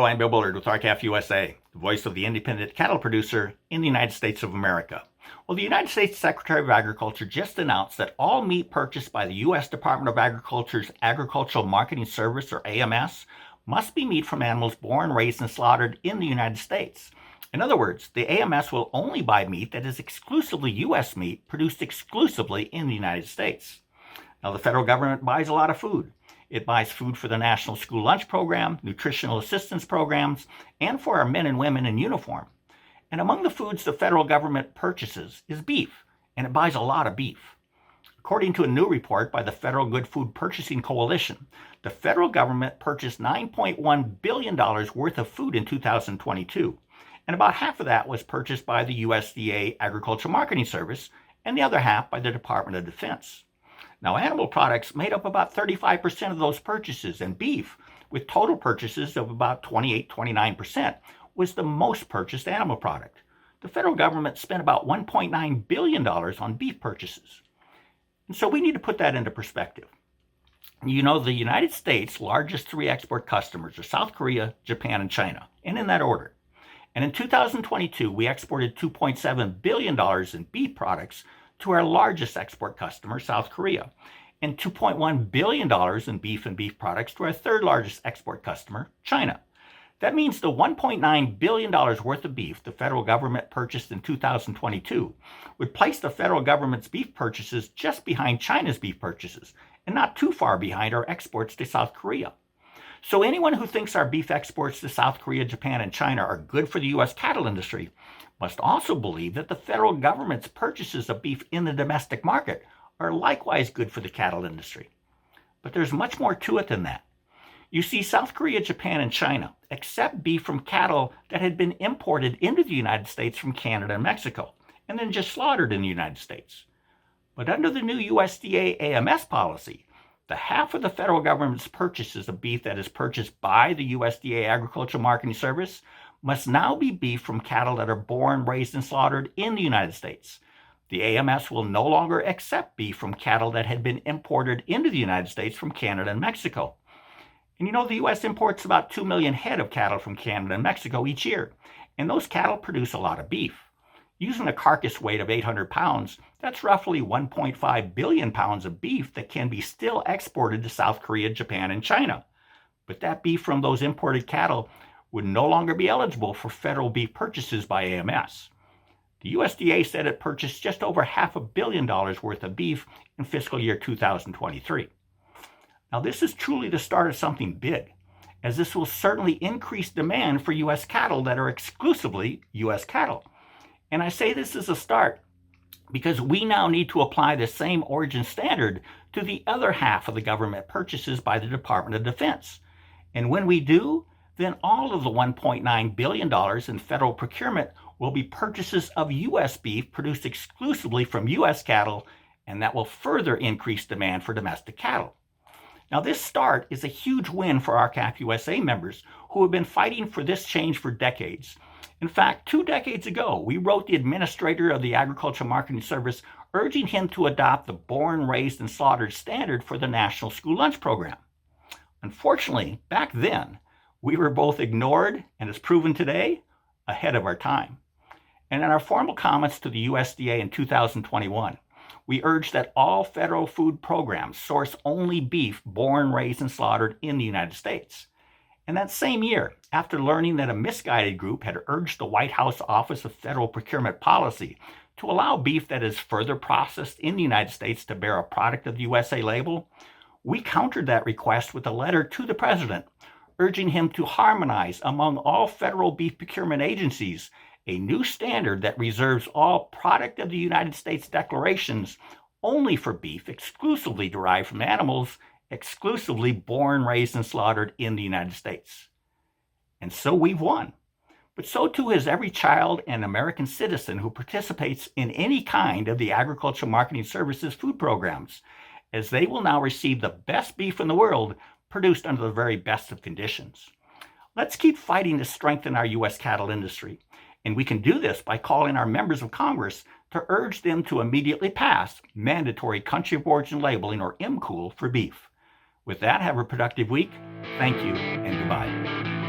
Hello, I'm Bill Bullard with RCAF USA, the voice of the independent cattle producer in the United States of America. Well, the United States Secretary of Agriculture just announced that all meat purchased by the U.S. Department of Agriculture's Agricultural Marketing Service, or AMS, must be meat from animals born, raised, and slaughtered in the United States. In other words, the AMS will only buy meat that is exclusively U.S. meat produced exclusively in the United States. Now, the federal government buys a lot of food. It buys food for the National School Lunch Program, nutritional assistance programs, and for our men and women in uniform. And among the foods the federal government purchases is beef, and it buys a lot of beef. According to a new report by the Federal Good Food Purchasing Coalition, the federal government purchased $9.1 billion worth of food in 2022, and about half of that was purchased by the USDA Agricultural Marketing Service, and the other half by the Department of Defense. Now, animal products made up about 35% of those purchases, and beef, with total purchases of about 28-29%, was the most purchased animal product. The federal government spent about $1.9 billion on beef purchases. And so we need to put that into perspective. You know, the United States' largest three export customers are South Korea, Japan, and China, and in that order. And in 2022, we exported $2.7 billion in beef products to our largest export customer, South Korea, and $2.1 billion in beef and beef products to our third largest export customer, China. That means the $1.9 billion worth of beef the federal government purchased in 2022 would place the federal government's beef purchases just behind China's beef purchases, and not too far behind our exports to South Korea. So anyone who thinks our beef exports to South Korea, Japan, and China are good for the U.S. cattle industry must also believe that the federal government's purchases of beef in the domestic market are likewise good for the cattle industry. But there's much more to it than that. You see, South Korea, Japan, and China accept beef from cattle that had been imported into the United States from Canada and Mexico, and then just slaughtered in the United States. But under the new USDA AMS policy, the half of the federal government's purchases of beef that is purchased by the USDA Agricultural Marketing Service must now be beef from cattle that are born, raised, and slaughtered in the United States. The AMS will no longer accept beef from cattle that had been imported into the United States from Canada and Mexico. And you know, the U.S. imports about 2 million head of cattle from Canada and Mexico each year, and those cattle produce a lot of beef. Using a carcass weight of 800 pounds, that's roughly 1.5 billion pounds of beef that can be still exported to South Korea, Japan, and China. But that beef from those imported cattle would no longer be eligible for federal beef purchases by AMS. The USDA said it purchased just over $500 million worth of beef in fiscal year 2023. Now, this is truly the start of something big, as this will certainly increase demand for U.S. cattle that are exclusively U.S. cattle. And I say this is a start because we now need to apply the same origin standard to the other half of the government purchases by the Department of Defense. And when we do, then all of the $1.9 billion in federal procurement will be purchases of U.S. beef produced exclusively from U.S. cattle, and that will further increase demand for domestic cattle. Now, this start is a huge win for RCAF USA members who have been fighting for this change for decades. In fact, 2 decades ago, we wrote the administrator of the Agricultural Marketing Service urging him to adopt the born, raised, and slaughtered standard for the National School Lunch Program. Unfortunately, back then, we were both ignored, and as proven today, ahead of our time. And in our formal comments to the USDA in 2021, we urged that all federal food programs source only beef born, raised, and slaughtered in the United States. And that same year, after learning that a misguided group had urged the White House Office of Federal Procurement Policy to allow beef that is further processed in the United States to bear a product of the USA label, we countered that request with a letter to the president urging him to harmonize among all federal beef procurement agencies a new standard that reserves all product of the United States declarations only for beef exclusively derived from animals exclusively born, raised, and slaughtered in the United States. And so we've won. But so too has every child and American citizen who participates in any kind of the Agricultural Marketing Services food programs, as they will now receive the best beef in the world produced under the very best of conditions. Let's keep fighting to strengthen our U.S. cattle industry, and we can do this by calling our members of Congress to urge them to immediately pass mandatory country of origin labeling, or MCOOL, for beef. With that, have a productive week. Thank you, and goodbye.